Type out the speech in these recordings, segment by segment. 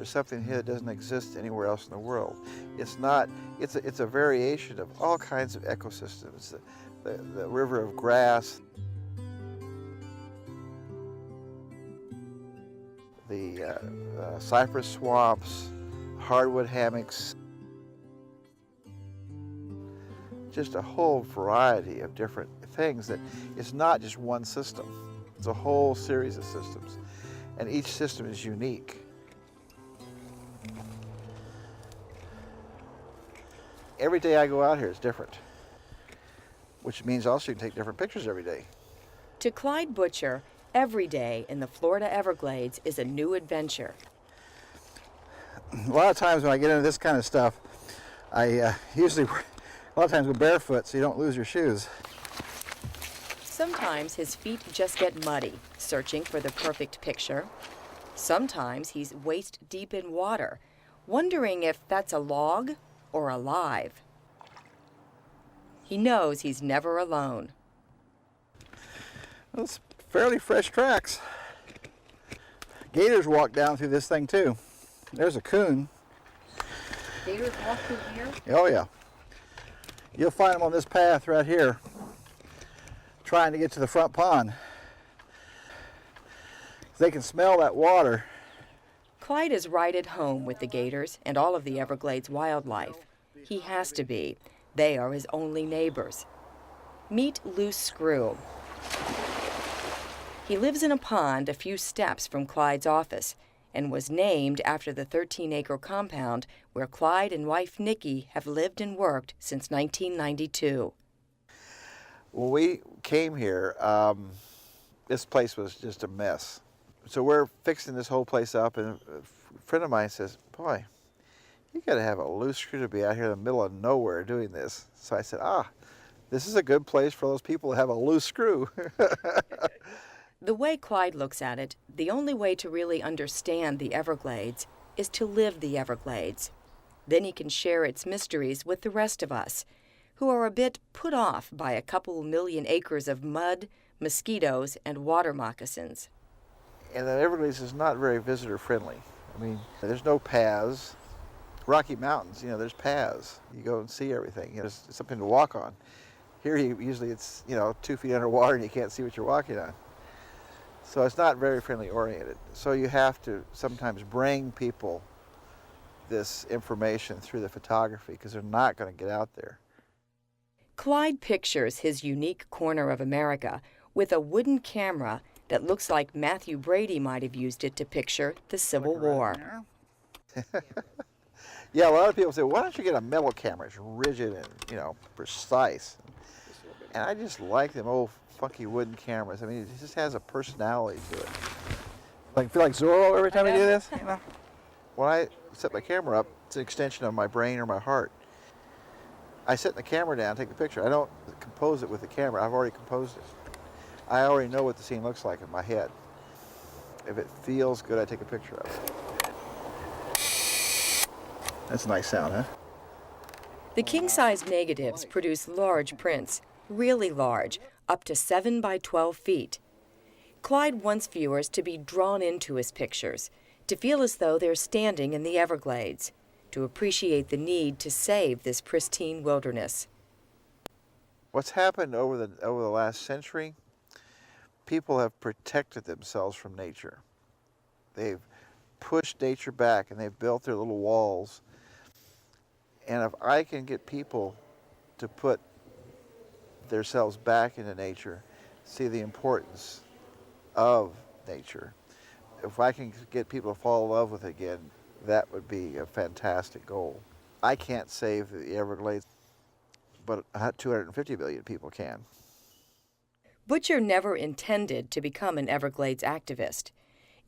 There's something here that doesn't exist anywhere else in the world. It's a variation of all kinds of ecosystems. The river of grass, the cypress swamps, hardwood hammocks, just a whole variety of different things that it's not just one system. It's a whole series of systems, and each system is unique. Every day I go out here is different, which means also you can take different pictures every day. To Clyde Butcher, every day in the Florida Everglades is a new adventure. A lot of times when I get into this kind of stuff, I usually a lot of times go barefoot so you don't lose your shoes. Sometimes his feet just get muddy, searching for the perfect picture. Sometimes he's waist deep in water, wondering if that's a log or alive. He knows he's never alone. Well, it's fairly fresh tracks. Gators walk down through this thing too. There's a coon. Gators walk through here? Oh yeah. You'll find them on this path right here, trying to get to the front pond. They can smell that water. Clyde is right at home with the gators and all of the Everglades wildlife. He has to be. They are his only neighbors. Meet Loose Screw. He lives in a pond a few steps from Clyde's office and was named after the 13-acre compound where Clyde and wife Nikki have lived and worked since 1992. When we came here, this place was just a mess. So we're fixing this whole place up, and a friend of mine says, "Boy, you got to have a loose screw to be out here in the middle of nowhere doing this." So I said, this is a good place for those people to have a loose screw. The way Clyde looks at it, the only way to really understand the Everglades is to live the Everglades. Then he can share its mysteries with the rest of us, who are a bit put off by a couple million acres of mud, mosquitoes, and water moccasins. And the Everglades is not very visitor friendly. I mean, there's no paths. Rocky Mountains, there's paths. You go and see everything. There's something to walk on. Here, usually it's, 2 feet underwater and you can't see what you're walking on. So it's not very friendly oriented. So you have to sometimes bring people this information through the photography because they're not going to get out there. Clyde pictures his unique corner of America with a wooden camera that looks like Matthew Brady might have used it to picture the Civil War. Yeah, a lot of people say, why don't you get a metal camera? It's rigid and, precise. And I just like them old funky wooden cameras. I mean, it just has a personality to it. Feel like Zorro every time I do this? When I set my camera up, it's an extension of my brain or my heart. I set the camera down, take the picture. I don't compose it with the camera. I've already composed it. I already know what the scene looks like in my head. If it feels good, I take a picture of it. That's a nice sound, huh? The king-size negatives produce large prints, really large, up to 7 by 12 feet. Clyde wants viewers to be drawn into his pictures, to feel as though they're standing in the Everglades, to appreciate the need to save this pristine wilderness. What's happened over the last century, people have protected themselves from nature. They've pushed nature back and they've built their little walls. And if I can get people to put themselves back into nature, see the importance of nature, if I can get people to fall in love with it again, that would be a fantastic goal. I can't save the Everglades, but 250 million people can. Butcher never intended to become an Everglades activist.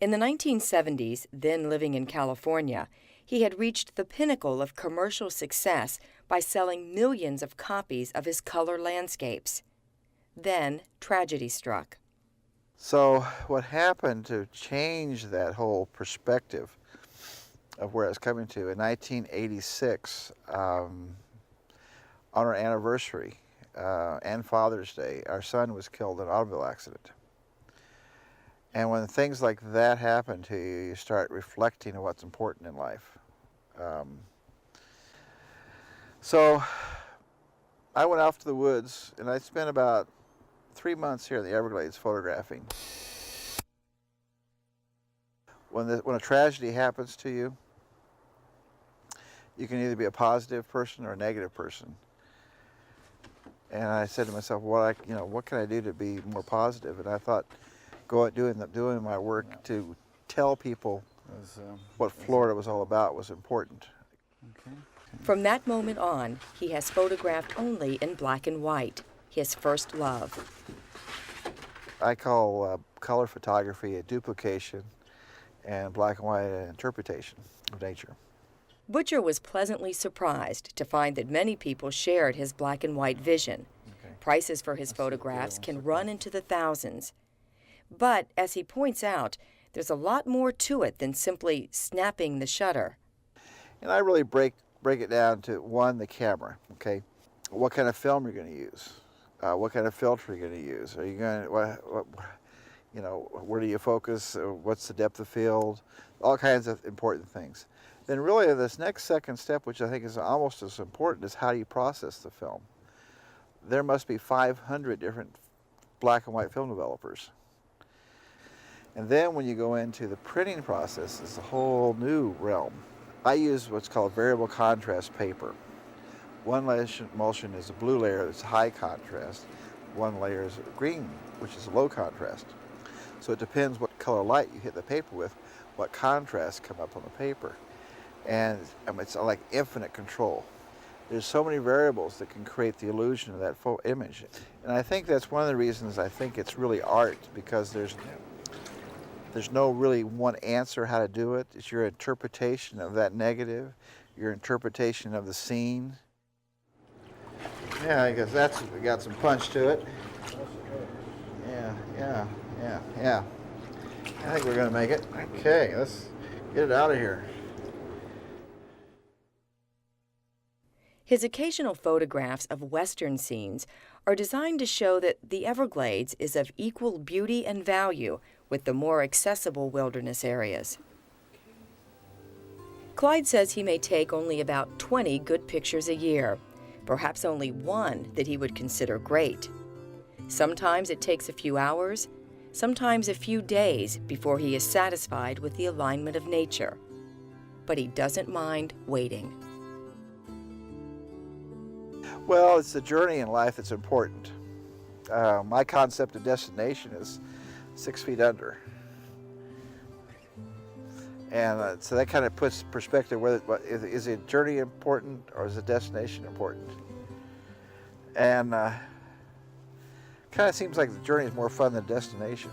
In the 1970s, then living in California, he had reached the pinnacle of commercial success by selling millions of copies of his color landscapes. Then tragedy struck. So what happened to change that whole perspective of where I was coming to, in 1986, on our anniversary and Father's Day, our son was killed in an automobile accident. And when things like that happen to you, you start reflecting on what's important in life. So I went off to the woods, and I spent about 3 months here in the Everglades photographing. When a tragedy happens to you, you can either be a positive person or a negative person. And I said to myself, what can I do to be more positive? And I thought, doing my work to tell people what Florida was all about was important. Okay. From that moment on, he has photographed only in black and white, his first love. I call color photography a duplication and black and white an interpretation of nature. Butcher was pleasantly surprised to find that many people shared his black and white vision. Okay. Prices for his photographs can run into the thousands. But, as he points out, there's a lot more to it than simply snapping the shutter. And I really break it down to, one, the camera, okay? What kind of film you're going to use? What kind of filter you're going to use? Are you going to, where do you focus? What's the depth of field? All kinds of important things. Then really this next second step, which I think is almost as important, is how do you process the film? There must be 500 different black and white film developers. And then when you go into the printing process, it's a whole new realm. I use what's called variable contrast paper. One emulsion is a blue layer that's high contrast. One layer is green, which is low contrast. So it depends what color light you hit the paper with, what contrasts come up on the paper. And it's like infinite control. There's so many variables that can create the illusion of that image. And I think that's one of the reasons I think it's really art, because there's no really one answer how to do it. It's your interpretation of that negative, your interpretation of the scene. Yeah, I guess that's got some punch to it. Yeah. I think we're gonna make it. Okay, let's get it out of here. His occasional photographs of Western scenes are designed to show that the Everglades is of equal beauty and value with the more accessible wilderness areas. Clyde says he may take only about 20 good pictures a year, perhaps only one that he would consider great. Sometimes it takes a few hours, sometimes a few days before he is satisfied with the alignment of nature. But he doesn't mind waiting. Well, it's the journey in life that's important. My concept of destination is 6 feet under. And so that kind of puts perspective, is the journey important or is the destination important? And kind of seems like the journey is more fun than the destination.